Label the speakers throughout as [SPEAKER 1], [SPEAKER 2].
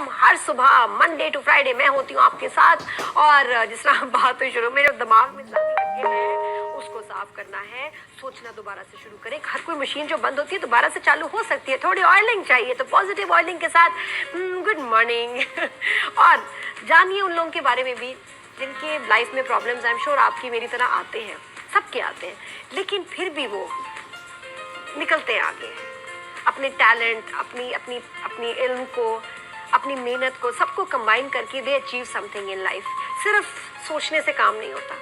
[SPEAKER 1] Home हर सुबह Monday to Friday मैं होती हूँ आपके साथ। और जिस तरह बात हुई शुरू, मेरे दिमाग में लगे हैं उसको साफ करना है, सोचना दोबारा से शुरू करें। हर कोई मशीन जो बंद होती है दोबारा से चालू हो सकती है, थोड़ी ऑयलिंग चाहिए, तो पॉजिटिव ऑयलिंग के साथ गुड मॉर्निंग। और जानिए उन लोगों के बारे में भी जिनके लाइफ में प्रॉब्लम्स आई एम श्योर आपकी मेरी तरह आते हैं, सबके आते हैं, लेकिन फिर भी वो निकलते हैं आगे। अपने टैलेंट, अपनी इल्म को, अपनी मेहनत को, सबको कंबाइन करके they achieve something in life. सिर्फ सोचने से काम नहीं होता।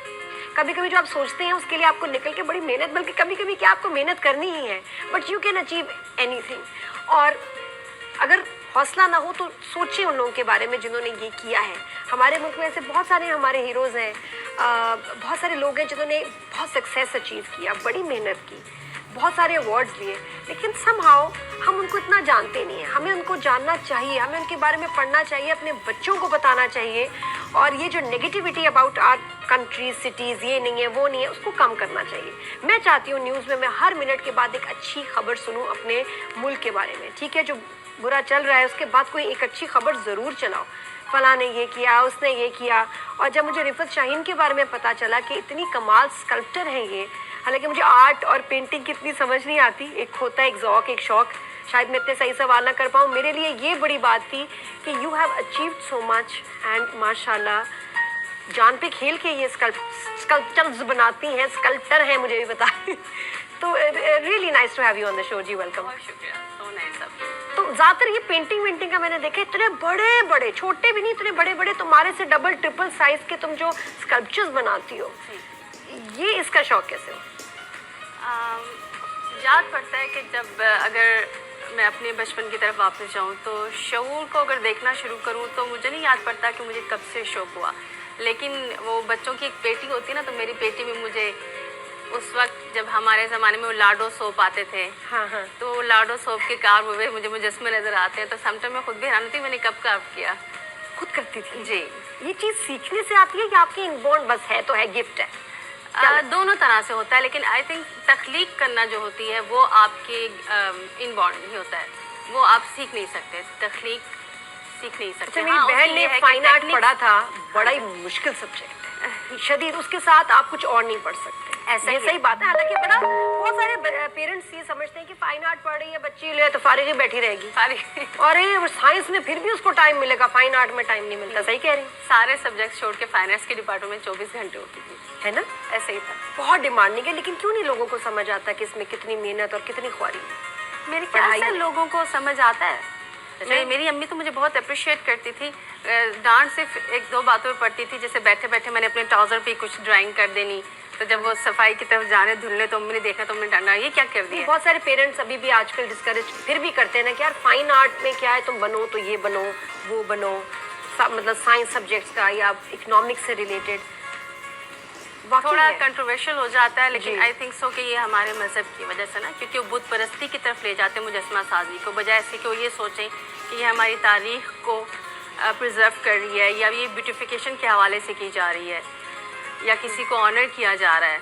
[SPEAKER 1] कभी कभी जो आप सोचते हैं उसके लिए आपको निकल के बड़ी मेहनत, बल्कि कभी कभी क्या आपको मेहनत करनी ही है, but you can achieve anything. और अगर हौसला ना हो तो सोचिए उन लोगों के बारे में जिन्होंने ये किया है। हमारे मुल्क में ऐसे बहुत सारे हमारे हीरोज़ हैं, बहुत सारे लोग हैं जिन्होंने बहुत सक्सेस अचीव किया, बड़ी मेहनत की, बहुत सारे अवार्ड्स लिए, लेकिन समहाउ हम उनको इतना जानते नहीं हैं। हमें उनको जानना चाहिए, हमें उनके बारे में पढ़ना चाहिए, अपने बच्चों को बताना चाहिए। और ये जो negativity about our countries, cities, ये नहीं है वो नहीं है, उसको कम करना चाहिए। मैं चाहती हूँ न्यूज़ में मैं हर मिनट के बाद एक अच्छी खबर सुनूँ अपने मुल्क के बारे में। ठीक है, जो बुरा चल रहा है उसके बाद कोई एक अच्छी खबर ज़रूर चलाओ, फलां ने ये किया, उसने ये किया। और जब मुझे रिफत शाहीन के बारे में पता चला कि इतनी कमाल स्कल्प्टर हैं ये, हालांकि मुझे आर्ट और पेंटिंग की इतनी समझ नहीं आती, एक होता है एक ज़ौक़, एक शौक़, शायद मैं इतने सही सवाल ना कर पाऊँ। मेरे लिए ये बड़ी बात थी कि you have achieved so much and माशाल्लाह जान पे खेल के ये स्कल्प्चर्स बनाती हैं, स्कल्प्टर हैं, मुझे भी बता। तो really nice to have you on the show जी, वेलकम।
[SPEAKER 2] बहुत शुक्रिया, सो नाइस ऑफ यू।
[SPEAKER 1] तो ज़्यादातर ये पेंटिंग वेंटिंग का मैंने देखा, इतने बड़े बड़े, छोटे भी नहीं, इतने बड़े बड़े तुम्हारे से डबल ट्रिपल साइज के तुम जो स्कल्पचर्स बनाती हो, ये इसका शौक कैसे हो?
[SPEAKER 2] याद पड़ता है कि जब अगर मैं अपने बचपन की तरफ वापस जाऊं तो शऊर को अगर देखना शुरू करूं तो मुझे नहीं याद पड़ता कि मुझे कब से शौक हुआ, लेकिन वो बच्चों की एक पेटी होती है ना, तो मेरी पेटी में मुझे उस वक्त जब हमारे ज़माने में वो लाडो सोप आते थे,
[SPEAKER 1] हाँ,
[SPEAKER 2] तो लाडो सोप के कार्व हुए मुझे मुजस्मे नज़र आते हैं, तो समटाइम मैं खुद भी हैरान थी मैंने कब कार्व किया।
[SPEAKER 1] खुद करती थी
[SPEAKER 2] जी।
[SPEAKER 1] ये चीज़ सीखने से आती है या आपकी इनबॉर्न बस है तो है, गिफ्ट है?
[SPEAKER 2] दोनों तरह से होता है, लेकिन आई थिंक तख्लीक करना जो होती है वो आपके इनबॉर्न ही होता है, वो आप सीख नहीं सकते, तख्लीक सीख नहीं सकते।
[SPEAKER 1] मेरी बहन ने फाइन आर्ट पढ़ा था, बड़ा ही मुश्किल सब्जेक्ट है, शदीद, उसके साथ आप कुछ और नहीं पढ़ सकते, ऐसा ये सही बात है। हालांकि बड़ा बहुत सारे पेरेंट्स ये समझते हैं कि फाइन आर्ट पढ़ रही है बच्ची ले तो फारिग ही बैठी रहेगी, और ये साइंस में फिर भी उसको टाइम मिलेगा, फाइन आर्ट में टाइम नहीं मिलता। सही कह रही?
[SPEAKER 2] सारे सब्जेक्ट छोड़ के फाइनेंस के डिपार्टमेंट में 24 घंटे होती थी,
[SPEAKER 1] है ना?
[SPEAKER 2] ऐसे ही था,
[SPEAKER 1] बहुत डिमांडिंग है, लेकिन क्यों नहीं लोगों को समझ आता कि इसमें कितनी मेहनत और कितनी ख्वारी है?
[SPEAKER 2] मेरे ख्याल से लोगों को समझ आता है। मेरी अम्मी तो मुझे बहुत अप्रिशिएट करती थी, डांट सिर्फ एक दो बातों में पड़ती थी, जैसे बैठे बैठे मैंने अपने ट्राउज़र पे कुछ ड्राइंग कर देनी, तो जब वो सफाई की तरफ जाने धुलने तो अम्मी ने देखा तो हमने डांटा, ये क्या कर दिया।
[SPEAKER 1] बहुत सारे पेरेंट्स अभी भी आजकल डिस्करेज फिर भी करते हैं ना कि यार फाइन आर्ट में क्या है, तुम बनो तो ये बनो वो बनो, मतलब साइंस सब्जेक्ट्स का या इकोनॉमिक्स से रिलेटेड
[SPEAKER 2] थोड़ा कंट्रोवर्शियल हो जाता है, लेकिन आई थिंक सो कि ये हमारे मज़हब की वजह से ना, क्योंकि वो बुत परस्ती की तरफ ले जाते हैं मुजस्मा साजी को, बजाय ऐसे कि वो ये सोचें कि ये हमारी तारीख को प्रिजर्व कर रही है या ये ब्यूटिफिकेशन के हवाले से की जा रही है या किसी को ऑनर किया जा रहा है,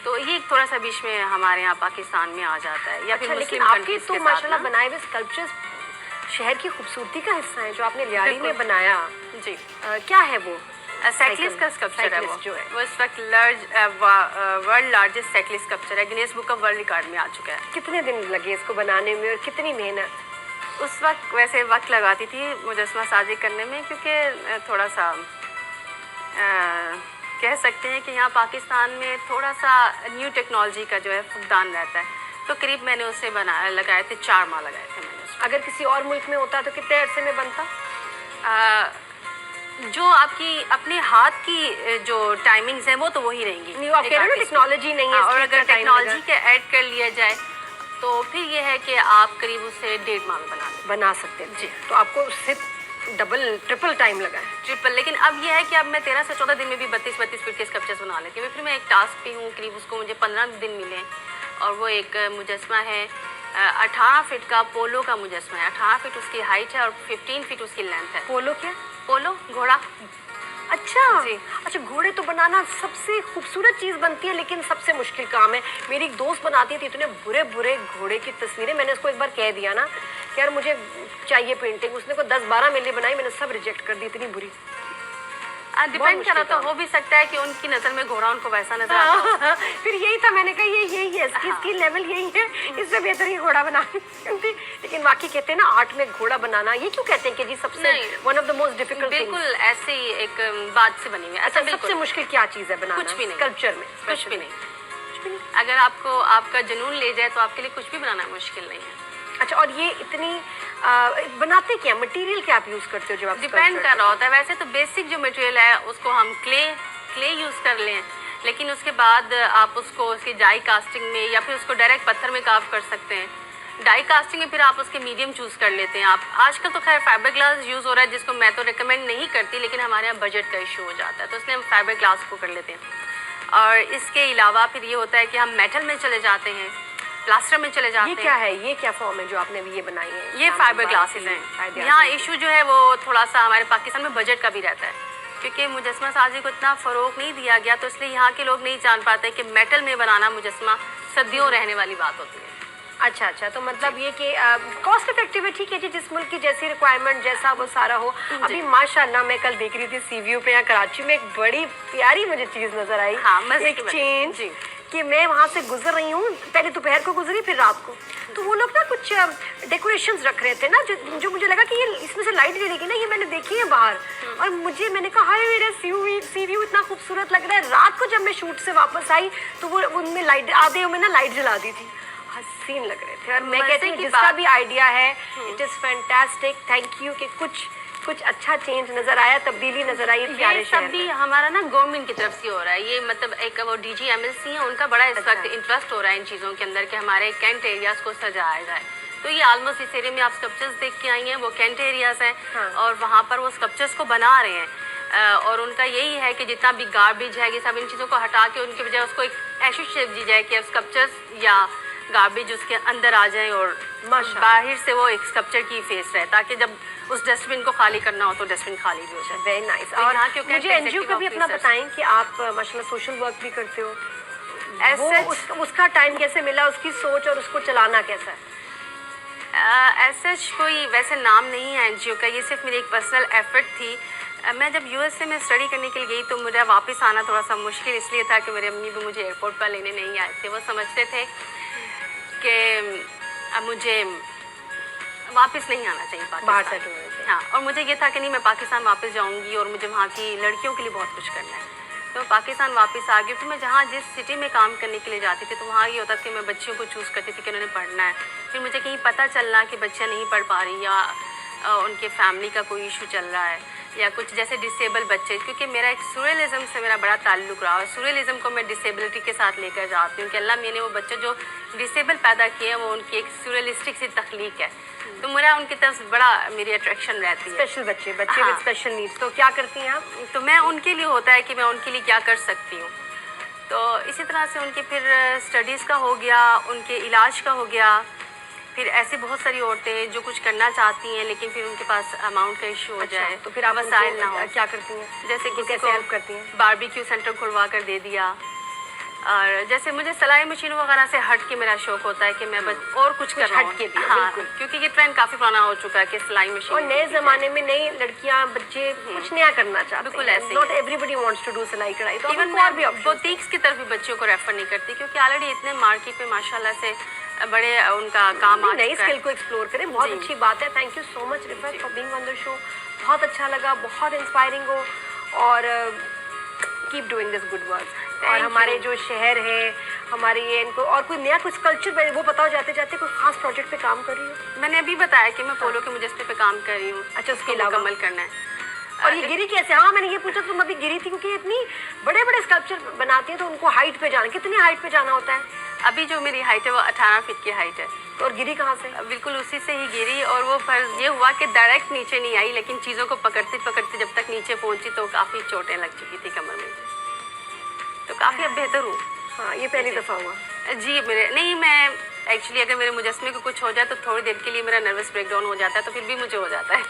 [SPEAKER 2] तो ये थोड़ा सा बीच में हमारे यहाँ पाकिस्तान में आ जाता है। या फिर
[SPEAKER 1] लेकिन आपके तो माशाल्लाह बनाए हुए स्कल्पचर्स शहर की खूबसूरती का हिस्सा है, जो आपने लियाड़ी में बनाया जी, क्या है वो?
[SPEAKER 2] साइकिलिस्ट का स्कल्पचर है वो इस वक्त वर्ल्ड लार्जेस्ट साइकिलिस्ट स्कल्पचर है, Guinness book of world record में आ चुका है।
[SPEAKER 1] कितने दिन लगे इसको बनाने में और कितनी मेहनत?
[SPEAKER 2] उस वक्त वैसे वक्त लगाती थी मुजस्मा साजी करने में, क्योंकि थोड़ा सा कह सकते हैं कि यहाँ पाकिस्तान में थोड़ा सा न्यू टेक्नोलॉजी का जो है फुकदान रहता है, तो करीब मैंने उसे लगाए थे 4 माह लगाए थे मैंने।
[SPEAKER 1] अगर किसी और मुल्क में होता तो कितने अरसे में बनता?
[SPEAKER 2] जो आपकी अपने हाथ की जो टाइमिंग्स हैं वो तो वही रहेंगी,
[SPEAKER 1] टेक्नोलॉजी नहीं है,
[SPEAKER 2] और अगर टेक्नोलॉजी के ऐड कर लिया जाए तो फिर ये है कि आप करीब उसे 1.5 माह में
[SPEAKER 1] बना सकते हैं जी। तो आपको उससे डबल ट्रिपल टाइम लगा है?
[SPEAKER 2] ट्रिपल, लेकिन अब ये है कि अब मैं 13 से 14 दिन में भी 32-32 फीट के स्कल्पचर्स बना लेती हूँ। फिर मैं एक टास्क पे हूँ, करीब उसको मुझे 15 दिन मिले, और वो एक मुजस्मा है 18 फीट का पोलो का मुजस्मा है, 18 फीट उसकी हाइट है और 15 फीट उसकी लेंथ है।
[SPEAKER 1] पोलो क्या?
[SPEAKER 2] पोलो घोड़ा,
[SPEAKER 1] अच्छा
[SPEAKER 2] जी।
[SPEAKER 1] अच्छा, घोड़े तो बनाना सबसे खूबसूरत चीज बनती है, लेकिन सबसे मुश्किल काम है। मेरी एक दोस्त बनाती थी इतने बुरे बुरे घोड़े की तस्वीरें, मैंने उसको एक बार कह दिया ना कि यार मुझे चाहिए पेंटिंग, उसने को 10-12 मेरे लिए बनाई, मैंने सब रिजेक्ट कर दी, इतनी बुरी।
[SPEAKER 2] डिपेंड करा तो हो भी सकता है कि उनकी नजर में घोड़ा उनको वैसा नजर आता हो।
[SPEAKER 1] फिर यही था, मैंने कहा ये यही है इसकी इसकी लेवल यही है, इससे बेहतर ये घोड़ा बनाती थी। लेकिन वाकई कहते हैं ना आर्ट में घोड़ा बनाना, ये क्यों कहते हैं कि जी सबसे
[SPEAKER 2] नहीं।
[SPEAKER 1] One of the most difficult things?
[SPEAKER 2] बिल्कुल ऐसे ही एक बात से बनी हुई है।
[SPEAKER 1] अच्छा,
[SPEAKER 2] बिल्कुल
[SPEAKER 1] सबसे मुश्किल क्या चीज है बनाना?
[SPEAKER 2] कुछ भी नहीं।
[SPEAKER 1] कल्चर में
[SPEAKER 2] कुछ भी नहीं। अगर आपको आपका जुनून ले जाए तो आपके लिए कुछ भी बनाना मुश्किल नहीं है।
[SPEAKER 1] अच्छा, और ये इतनी बनाते क्या, मटेरियल क्या आप यूज करते हो जब आप
[SPEAKER 2] डिपेंड कर रहा होता है। वैसे तो बेसिक जो मटेरियल है उसको हम क्ले यूज कर लें, लेकिन उसके बाद आप उसको उसकी डाई कास्टिंग में या फिर उसको डायरेक्ट पत्थर में काव कर सकते हैं। डाई कास्टिंग में फिर आप उसके मीडियम चूज कर लेते हैं। आप आजकल तो खैर फाइबर ग्लास यूज हो रहा है, जिसको मैं तो रिकमेंड नहीं करती, लेकिन हमारे यहाँ बजट का इशू हो जाता है तो इसलिए हम फाइबर ग्लास को कर लेते हैं। और इसके अलावा फिर ये होता है कि हम मेटल में चले जाते हैं, प्लास्टर में चले जाते
[SPEAKER 1] ये
[SPEAKER 2] हैं।
[SPEAKER 1] क्या है, ये क्या फॉर्म है जो आपने भी ये बनाई है?
[SPEAKER 2] ये फाइबर ग्लासेस हैं। यहाँ इशू जो है वो थोड़ा सा हमारे पाकिस्तान में बजट का भी रहता है, क्योंकि मुजस्मा साजी को इतना फ़रोग नहीं दिया गया, तो इसलिए यहाँ के लोग नहीं जान पाते कि मेटल में बनाना मुजस्मा सदियों रहने वाली बात होती है।
[SPEAKER 1] अच्छा अच्छा, तो मतलब ये कि कॉस्ट इफेक्टिव है, ठीक है जी, जिस मुल्क की जैसी रिक्वायरमेंट जैसा वो सारा हो। अभी माशाल्लाह मैं कल देख रही थी सीवीयू पे, यहाँ कराची में एक बड़ी प्यारी मुझे चीज़ नजर आई।
[SPEAKER 2] हाँ, मजे
[SPEAKER 1] एक
[SPEAKER 2] की बात।
[SPEAKER 1] चेंज
[SPEAKER 2] जी।
[SPEAKER 1] कि मैं वहाँ से गुजर रही हूँ, पहले दोपहर को गुजरी फिर रात को, तो वो लोग ना कुछ डेकोरेशंस रख रहे थे ना, जो मुझे लगा कि ये इसमें से लाइट जलेगी ना, ये मैंने देखी है बाहर, और मुझे कहा हाय मेरा सी व्यू इतना खूबसूरत लग रहा है। रात को जब मैं शूट से वापस आई तो वो उनमें लाइट, आधे में ना लाइट जला दी थी, हसीन लग रहे थे। और मैं कहती हूँ जिसका भी आइडिया है it is fantastic, thank you कि कुछ अच्छा चेंज नजर आया, तब्दीली नजर आई प्यारे
[SPEAKER 2] ये
[SPEAKER 1] शहर
[SPEAKER 2] सब भी
[SPEAKER 1] में।
[SPEAKER 2] हमारा ना गवर्नमेंट की तरफ से हो रहा है। ये मतलब एक वो DGMLC है, उनका बड़ा इस वक्त इंटरेस्ट हो रहा है इन चीज़ों के अंदर कि हमारे कैंट एरियाज को सजाया जाए। तो ये ऑलमोस्ट इस एरिया में आप स्कल्पचर्स देख के आई हैं, वो कैंट एरियाज हैं।
[SPEAKER 1] हाँ।
[SPEAKER 2] और वहाँ पर वो स्कल्पचर्स को बना रहे हैं, और उनका यही है कि जितना भी गार्बेज है ये सब इन चीज़ों को हटा के उनके बजाय उसको एक ऐसी शेप दी जाए कि स्कल्पचर्स या गार्बेज उसके अंदर आ जाए और बाहर से वो एक स्कल्पचर की फेस रहे, ताकि जब उस डस्टबिन को खाली करना हो तो डस्टबिन खाली भी हो जाए।
[SPEAKER 1] Very nice.
[SPEAKER 2] तो
[SPEAKER 1] और
[SPEAKER 2] यहाँ के
[SPEAKER 1] मुझे एनजीओ का भी अपना बताएं कि आप माशाल्लाह सोशल वर्क भी करते हो, उसका टाइम कैसे मिला, उसकी सोच और उसको चलाना कैसा है?
[SPEAKER 2] सच कोई वैसे नाम नहीं है एनजीओ का, ये सिर्फ मेरी एक पर्सनल एफर्ट थी। मैं जब यूएसए में स्टडी करने के लिए गई तो मुझे वापस आना थोड़ा सा मुश्किल इसलिए था कि मेरे अम्मी भी मुझे एयरपोर्ट पर लेने नहीं आए थे। वो समझते थे कि मुझे वापस नहीं आना चाहिए
[SPEAKER 1] बाहर
[SPEAKER 2] पाकिस्तान।
[SPEAKER 1] सेटल होने चाहिए।
[SPEAKER 2] हाँ, और मुझे ये था कि नहीं मैं पाकिस्तान वापस जाऊंगी और मुझे वहाँ की लड़कियों के लिए बहुत कुछ करना है। तो पाकिस्तान वापस आ गई। तो मैं जहाँ जिस सिटी में काम करने के लिए जाती थी तो वहाँ ये होता था कि मैं बच्चियों को चूज़ करती थी कि उन्होंने पढ़ना है। फिर मुझे कहीं पता चलना कि बच्चियाँ नहीं पढ़ पा रही या उनके फैमिली का कोई इशू चल रहा है या कुछ जैसे डिसेबल बच्चे, क्योंकि मेरा एक सूरलिज़म से मेरा बड़ा ताल्लुक़ रहा है। सूरलिज़म को मैं डिसेबिलिटी के साथ लेकर जाती हूँ कि अल्लाह मैंने वो बच्चे जो डिसेबल पैदा किए हैं वो उनकी एक सूरलिस्टिक सी तख्लीक है, तो मेरा उनकी तरफ बड़ा मेरी अट्रैक्शन रहती है।
[SPEAKER 1] स्पेशल बच्चे विद
[SPEAKER 2] हाँ।
[SPEAKER 1] स्पेशल नीड्स, तो क्या करती हैं आप?
[SPEAKER 2] तो मैं उनके लिए होता है कि मैं उनके लिए क्या कर सकती हूँ। तो इसी तरह से उनके फिर स्टडीज़ का हो गया, उनके इलाज का हो गया। फिर ऐसी बहुत सारी औरतें जो कुछ करना चाहती हैं लेकिन फिर उनके पास अमाउंट का इशू हो जाए,
[SPEAKER 1] तो फिर आप
[SPEAKER 2] वसाइल ना हो।
[SPEAKER 1] क्या करती हैं?
[SPEAKER 2] जैसे किसी
[SPEAKER 1] कैसे
[SPEAKER 2] को
[SPEAKER 1] हेल्प करती हैं?
[SPEAKER 2] बारबेक्यू सेंटर खुलवा कर दे दिया। और जैसे मुझे सिलाई मशीन वगैरह से हट के मेरा शौक होता है कि मैं और कुछ कर
[SPEAKER 1] हट के भी,
[SPEAKER 2] हाँ,
[SPEAKER 1] बिल्कुल।
[SPEAKER 2] क्योंकि ये ट्रेंड काफ़ी पुराना हो चुका है कि सिलाई मशीन।
[SPEAKER 1] और नए ज़माने में नई लड़कियां बच्चे कुछ नया करना चाहते हैं।
[SPEAKER 2] बिल्कुल ऐसे ही
[SPEAKER 1] not everybody wants to do सिलाई कढ़ाई, तो
[SPEAKER 2] इवन
[SPEAKER 1] और भी
[SPEAKER 2] मैं
[SPEAKER 1] options
[SPEAKER 2] बुटीक्स की तरफ भी बच्चियों को रेफर नहीं करती, क्योंकि ऑलरेडी इतने मार्केट में माशाल्लाह से बड़े उनका काम आ
[SPEAKER 1] नई
[SPEAKER 2] चुका है।
[SPEAKER 1] स्किल को एक्सप्लोर करें, बहुत
[SPEAKER 2] जी।
[SPEAKER 1] अच्छी बात है। Thank you so much Rifat for being on the show, बहुत अच्छा लगा, बहुत इंस्पायरिंग हो और keep doing this good work. और हमारे जो शहर है हमारे ये इनको और कोई नया कुछ कल्चर वो बताओ जाते जाते, कोई खास प्रोजेक्ट पे काम कर रही हो?
[SPEAKER 2] मैंने अभी बताया कि मैं पोलो के मुजस्मे पे काम कर रही हूँ।
[SPEAKER 1] अच्छा, उसके
[SPEAKER 2] उसको
[SPEAKER 1] अलावा
[SPEAKER 2] मुकम्मल करना है।
[SPEAKER 1] और ये गिरी कैसे? हाँ, मैंने ये पूछा तुम अभी गिरी थी, क्योंकि इतनी बड़े बड़े स्कल्पचर बनाती है तो उनको हाइट पे जाना, कितनी हाइट पे जाना होता है?
[SPEAKER 2] अभी जो मेरी हाइट है वो 18 फीट की हाइट है।
[SPEAKER 1] तो और गिरी कहाँ से?
[SPEAKER 2] बिल्कुल उसी से ही गिरी, और वो फर्ज ये हुआ कि डायरेक्ट नीचे नहीं आई, लेकिन चीज़ों को पकड़ते पकड़ते जब तक नीचे पहुंची तो काफ़ी चोटें लग चुकी थी कमर में। तो काफ़ी अब बेहतर हूँ।
[SPEAKER 1] हाँ, ये पहली दफ़ा हुआ?
[SPEAKER 2] जी, मेरे नहीं, मैं एक्चुअली अगर मेरे मुजस्मे को कुछ हो जाए तो थोड़ी देर के लिए मेरा नर्वस ब्रेकडाउन हो जाता है, तो फिर भी मुझे हो जाता है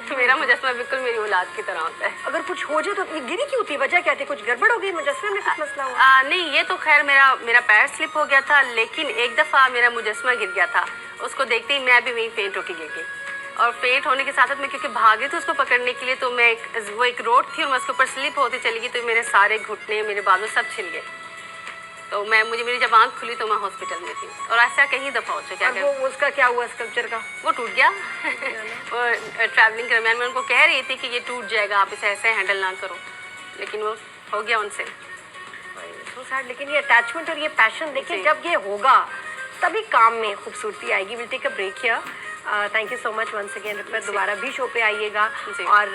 [SPEAKER 2] तो मेरा मुजस्मा बिल्कुल मेरी औलाद की तरह होता है।
[SPEAKER 1] अगर कुछ हो जाए तो इतनी गिरी क्यों थी, वजह क्या थी, कुछ गड़बड़ हो गई मुजस्मे में, कुछ मसला हुआ?
[SPEAKER 2] नहीं, ये तो खैर मेरा पैर स्लिप हो गया था, लेकिन एक दफ़ा मेरा मुजस्मा गिर गया था, उसको देखते ही मैं भी वहीं फेंट होके गिर गई। और फेंट होने के साथ साथ मैं क्योंकि भाग रही थी उसको पकड़ने के लिए, तो मैं वो एक रोड थी और मैं उसके ऊपर स्लिप होती चली गई, तो मेरे सारे घुटने, मेरे बाजू सब छिल गए। तो मेरी जब आँख खुली तो मैं हॉस्पिटल में थी, और ऐसा कहीं दफ़ा हो चुका है।
[SPEAKER 1] वो उसका क्या हुआ स्कल्पचर का?
[SPEAKER 2] वो टूट गया और ट्रैवलिंग के दरमियान मैं उनको कह रही थी कि ये टूट जाएगा, आप इसे ऐसे हैंडल ना करो, लेकिन वो हो गया उनसे।
[SPEAKER 1] So sad, लेकिन ये अटैचमेंट और ये पैशन देखिए, जब ये होगा तभी काम में खूबसूरती आएगी। Will take a break here. Thank you so much once again. दोबारा भी शो पे आइएगा और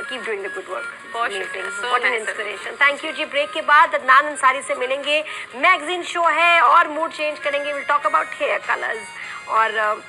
[SPEAKER 1] keep doing the good work. Inspiration. Thank you जी। ब्रेक के बाद अदनान अंसारी से मिलेंगे, मैगजीन शो है और मूड चेंज करेंगे। Will talk about hair colours और